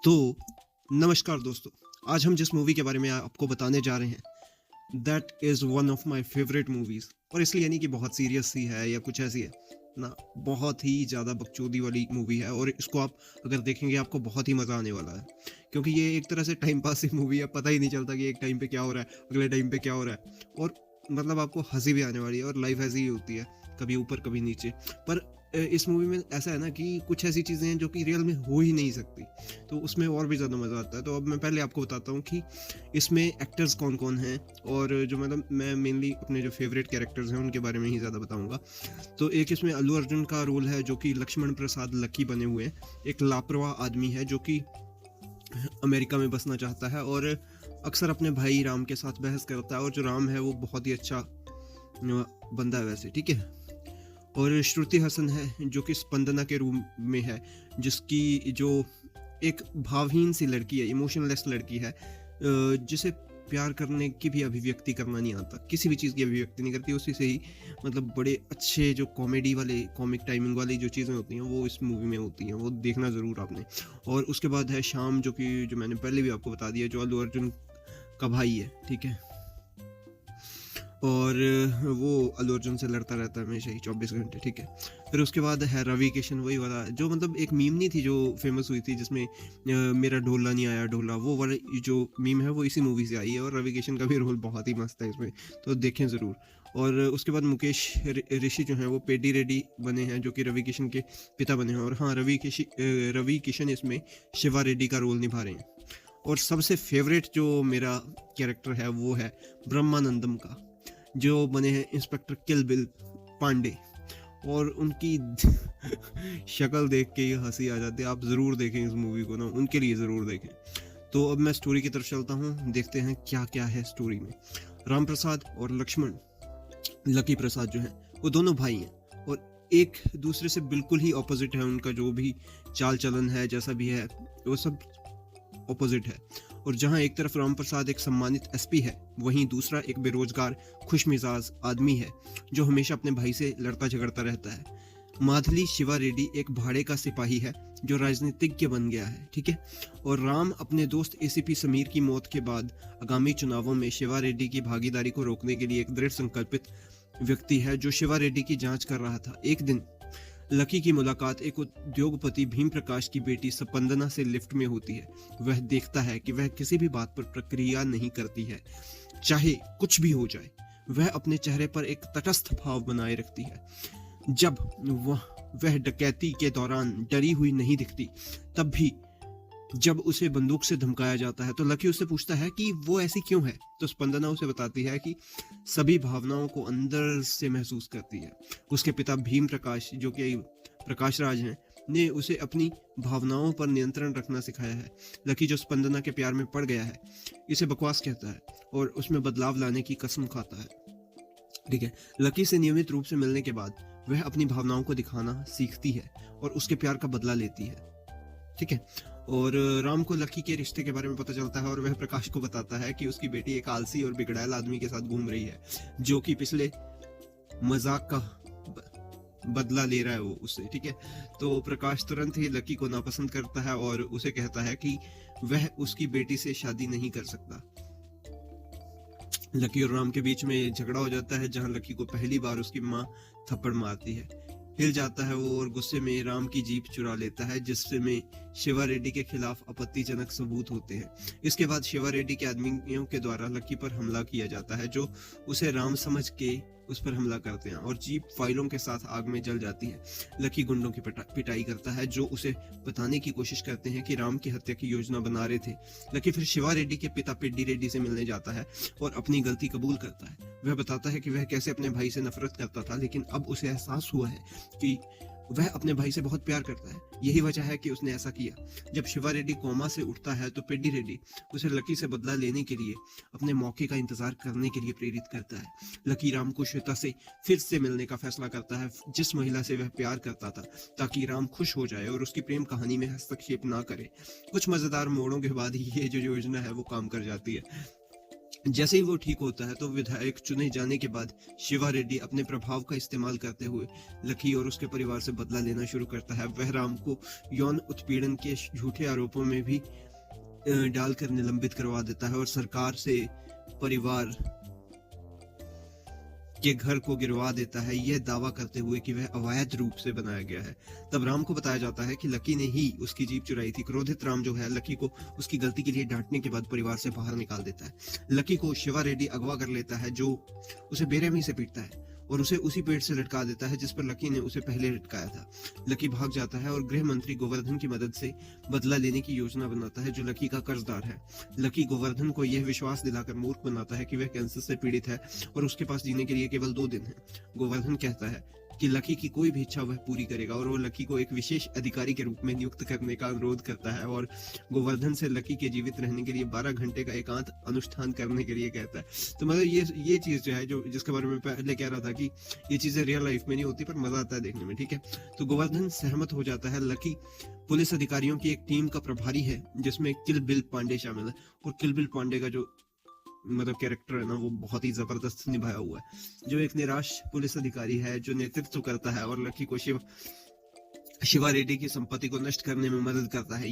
तो नमस्कार दोस्तों, आज हम जिस मूवी के बारे में आपको बताने जा रहे हैं that is one of my favourite movies. और इसलिए नहीं कि बहुत सीरियस सी है या कुछ ऐसी है ना, बहुत ही ज़्यादा बकचोदी वाली मूवी है और इसको आप अगर देखेंगे आपको बहुत ही मज़ा आने वाला है, क्योंकि ये एक तरह से टाइम पास की मूवी है। पता ही नहीं चलता कि एक टाइम पे क्या हो रहा है, अगले टाइम पे क्या हो रहा है। और मतलब आपको हंसी भी आने वाली है और लाइफ ऐसी ही होती है, कभी ऊपर कभी नीचे। पर इस मूवी में ऐसा है ना कि कुछ ऐसी चीज़ें हैं जो कि रियल में हो ही नहीं सकती, तो उसमें और भी ज़्यादा मज़ा आता है। तो अब मैं पहले आपको बताता हूँ कि इसमें एक्टर्स कौन-कौन हैं, और जो मतलब मैं मेनली अपने जो फ़ेवरेट कैरेक्टर्स हैं उनके बारे में ही ज़्यादा बताऊँगा। तो एक इसमें अल्लू अर्जुन का रोल है जो कि लक्ष्मण प्रसाद लक्की बने हुए हैं। एक लापरवाह आदमी है जो कि अमेरिका में बसना चाहता है और अक्सर अपने भाई राम के साथ बहस करता है, और जो राम है वो बहुत ही अच्छा बंदा है वैसे, ठीक है। और श्रुति हसन है जो कि स्पंदना के रूम में है, जिसकी जो एक भावहीन सी लड़की है, इमोशनलेस लड़की है, जिसे प्यार करने की भी अभिव्यक्ति करना नहीं आता, किसी भी चीज़ की अभिव्यक्ति नहीं करती। उसी से ही मतलब बड़े अच्छे जो कॉमेडी वाले कॉमिक टाइमिंग वाली जो चीज़ें होती हैं वो इस मूवी में होती हैं, वो देखना ज़रूर आपने। और उसके बाद है श्याम, जो कि जो मैंने पहले भी आपको बता दिया, जो अल्लू अर्जुन का भाई है, ठीक है। और वो अल्लू अर्जुन से लड़ता रहता है हमेशा ही 24 घंटे, ठीक है। फिर उसके बाद है रवि किशन, वही वाला जो मतलब एक मीम नहीं थी जो फेमस हुई थी, जिसमें मेरा ढोला नहीं आया ढोला, वो वाला जो मीम है वो इसी मूवी से आई है। और रवि किशन का भी रोल बहुत ही मस्त है इसमें, तो देखें ज़रूर। और उसके बाद मुकेश ऋषि जो हैं वो पेडी रेड्डी बने हैं, जो कि रवि किशन के पिता बने हैं। और हाँ, रवि किशन इसमें शिवा रेड्डी का रोल निभा रहे हैं। और सबसे फेवरेट जो मेरा कैरेक्टर है वो है ब्रह्मानंदम का, जो बने हैं इंस्पेक्टर किल बिल पांडे। और उनकी शक्ल देख के ही हंसी आ जाती है। आप ज़रूर देखें इस मूवी को ना, उनके लिए ज़रूर देखें। तो अब मैं स्टोरी की तरफ चलता हूँ, देखते हैं क्या क्या है स्टोरी में। राम प्रसाद और लक्ष्मण लकी प्रसाद जो है वो दोनों भाई हैं, और एक दूसरे से बिल्कुल ही ऑपोजिट है। उनका जो भी चाल चलन है, जैसा भी है, वो सब ऑपोजिट है। और जहां एक तरफ राम प्रसाद एक सम्मानित एसपी है, वहीं दूसरा एक बेरोजगार खुशमिजाज आदमी है जो हमेशा अपने भाई से लड़ता झगड़ता रहता है। माधली शिवा रेड्डी एक भाड़े का सिपाही है जो राजनीतिज्ञ बन गया है, ठीक है। और राम अपने दोस्त एसीपी समीर की मौत के बाद आगामी चुनावों में शिवा रेड्डी की भागीदारी को रोकने के लिए एक दृढ़ संकल्पित व्यक्ति है जो शिवा रेड्डी की जांच कर रहा था। एक दिन लकी की मुलाकात एक उद्योगपति भीम प्रकाश की बेटी स्पंदना से लिफ्ट में होती है। वह देखता है कि वह किसी भी बात पर प्रक्रिया नहीं करती है, चाहे कुछ भी हो जाए। वह अपने चेहरे पर एक तटस्थ भाव बनाए रखती है। जब वह डकैती के दौरान डरी हुई नहीं दिखती, तब भी जब उसे बंदूक से धमकाया जाता है तो लकी उससे पूछता है कि वो ऐसी क्यों है। तो स्पंदना उसे बताती है कि सभी भावनाओं को अंदर से महसूस करती है। उसके पिता भीम प्रकाश, जो कि प्रकाश राज हैं, ने उसे अपनी भावनाओं पर नियंत्रण रखना सिखाया है। लकी जो स्पंदना के प्यार में पड़ गया है, इसे बकवास कहता है और उसमें बदलाव लाने की कसम खाता है, ठीक है। लकी से नियमित रूप से मिलने के बाद वह अपनी भावनाओं को दिखाना सीखती है और उसके प्यार का बदला लेती है, ठीक है। और राम को लकी के रिश्ते के बारे में पता चलता है और वह प्रकाश को बताता है कि उसकी बेटी एक आलसी और बिगड़ैल आदमी के साथ घूम रही है, जो कि पिछले मजाक का बदला ले रहा है वो उससे, ठीक है। तो प्रकाश तुरंत ही लकी को नापसंद करता है और उसे कहता है कि वह उसकी बेटी से शादी नहीं कर सकता। लकी और राम के बीच में झगड़ा हो जाता है, जहां लकी को पहली बार उसकी माँ थप्पड़ मारती है। हिल जाता है वो और गुस्से में राम की जीप चुरा लेता है, जिससे में शिवा रेड्डी के खिलाफ आपत्तिजनक सबूत होते हैं। इसके बाद शिवा रेड्डी के आदमियों के द्वारा लकी पर हमला किया जाता है, जो उसे राम समझ के उस पर हमला करते हैं और जीप फाइलों के साथ आग में जल जाती है। लकी गुंडों की पिटाई करता है, जो उसे बताने की कोशिश करते हैं कि राम की हत्या की योजना बना रहे थे। लकी फिर शिवा रेड्डी के पिता पेड्डी रेड्डी से मिलने जाता है और अपनी गलती कबूल करता है। वह बताता है कि वह कैसे अपने भाई से नफरत करता था, लेकिन अब उसे एहसास हुआ है कि वह अपने भाई से बहुत प्यार करता है। यही वजह है कि उसने ऐसा किया। जब शिवा रेड्डी कोमा से उठता है तो पेड्डी रेड्डी उसे लकी से बदला लेने के लिए अपने मौके का इंतजार करने के लिए प्रेरित करता है। लकी राम को श्वेता से फिर से मिलने का फैसला करता है, जिस महिला से वह प्यार करता था, ताकि राम खुश हो जाए और उसकी प्रेम कहानी में हस्तक्षेप ना करे। कुछ मजेदार मोड़ों के बाद ही ये जो योजना है वो काम कर जाती है। जैसे ही वो ठीक होता है तो विधायक चुने जाने के बाद शिवा रेड्डी अपने प्रभाव का इस्तेमाल करते हुए लकी और उसके परिवार से बदला लेना शुरू करता है। वह राम को यौन उत्पीड़न के झूठे आरोपों में भी डालकर निलंबित करवा देता है और सरकार से परिवार के घर को गिरवा देता है, यह दावा करते हुए कि वह अवैध रूप से बनाया गया है। तब राम को बताया जाता है कि लकी ने ही उसकी जीप चुराई थी। क्रोधित राम जो है लकी को उसकी गलती के लिए डांटने के बाद परिवार से बाहर निकाल देता है। लकी को शिवा रेड्डी अगवा कर लेता है, जो उसे बेरहमी से पीटता है और उसे उसी पेड़ से लटका देता है जिस पर लकी ने उसे पहले लटकाया था। लकी भाग जाता है और गृह मंत्री गोवर्धन की मदद से बदला लेने की योजना बनाता है, जो लकी का कर्जदार है। लकी गोवर्धन को यह विश्वास दिलाकर मूर्ख बनाता है कि वह कैंसर से पीड़ित है और उसके पास जीने के लिए केवल 2 दिन है। गोवर्धन कहता है कि लकी की कोई भी इच्छा वह पूरी करेगा और वो लकी को एक विशेष अधिकारी के रूप में नियुक्त करने का अनुरोध करता है और गोवर्धन से लकी के जीवित रहने के लिए 12 घंटे का एकांत अनुष्ठान करने के लिए कहता है। तो मतलब ये चीज जो है, जो जिसके बारे में पहले कह रहा था कि ये चीजें रियल लाइफ में नहीं होती पर मजा आता है देखने में, ठीक है। तो गोवर्धन सहमत हो जाता है। लकी पुलिस अधिकारियों की एक टीम का प्रभारी है जिसमें किल बिल पांडे शामिल है और किल बिल पांडे का जो मतलब कैरेक्टर है ना, वो बहुत ही जबरदस्त निभाया हुआ है, जो एक निराश पुलिस अधिकारी है जो नेतृत्व करता है और लकी को शिवा रेड्डी की संपत्ति को नष्ट करने में मदद करता है।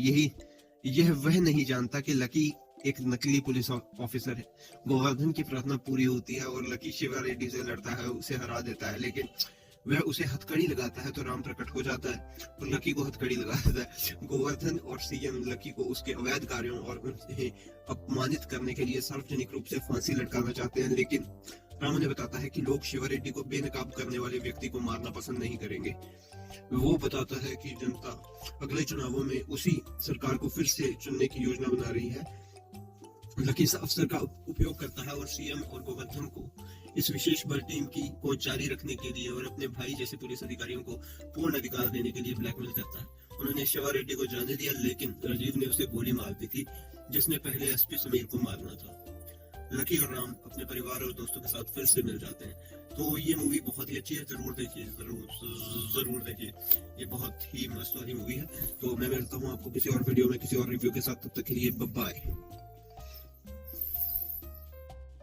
यह वह नहीं जानता कि लकी एक नकली पुलिस ऑफिसर है। गोवर्धन की प्रार्थना पूरी होती है और लकी शिवा रेड्डी से लड़ता है, उसे हरा देता है, लेकिन वह उसे हथकड़ी लगाता है तो राम प्रकट हो जाता है और लकी को हथकड़ी लगा देता है। गोवर्धन और सीएम लकी को उसके अवैध कार्यों और उन्हें अपमानित करने के लिए सार्वजनिक रूप से फांसी लटकाना चाहते हैं, लेकिन राम उन्हें बताता है कि लोग शिवा रेड्डी को बेनकाब करने वाले व्यक्ति को मारना पसंद नहीं करेंगे। वो बताता है कि जनता अगले चुनावों में उसी सरकार को फिर से चुनने की योजना बना रही है। लकी इस अवसर का उपयोग करता है और सीएम और गोवर्धन को इस विशेष बल टीम की को जारी रखने के लिए और अपने भाई जैसे पुलिस अधिकारियों को पूर्ण अधिकार देने के लिए ब्लैकमेल करता है। उन्होंने शिवा रेड्डी को जाने दिया, लेकिन राजीव ने उसे गोली मार दी थी जिसने पहले एसपी समीर को मारना था। लकी और राम अपने परिवार और दोस्तों के साथ फिर से मिल जाते हैं। तो ये मूवी बहुत ही अच्छी है, जरूर देखिए, जरूर देखिए, ये बहुत ही मस्त वाली मूवी है। तो मैं मिलता हूँ आपको किसी और वीडियो में किसी और रिव्यू के साथ, तब तक के लिए बाय बाय।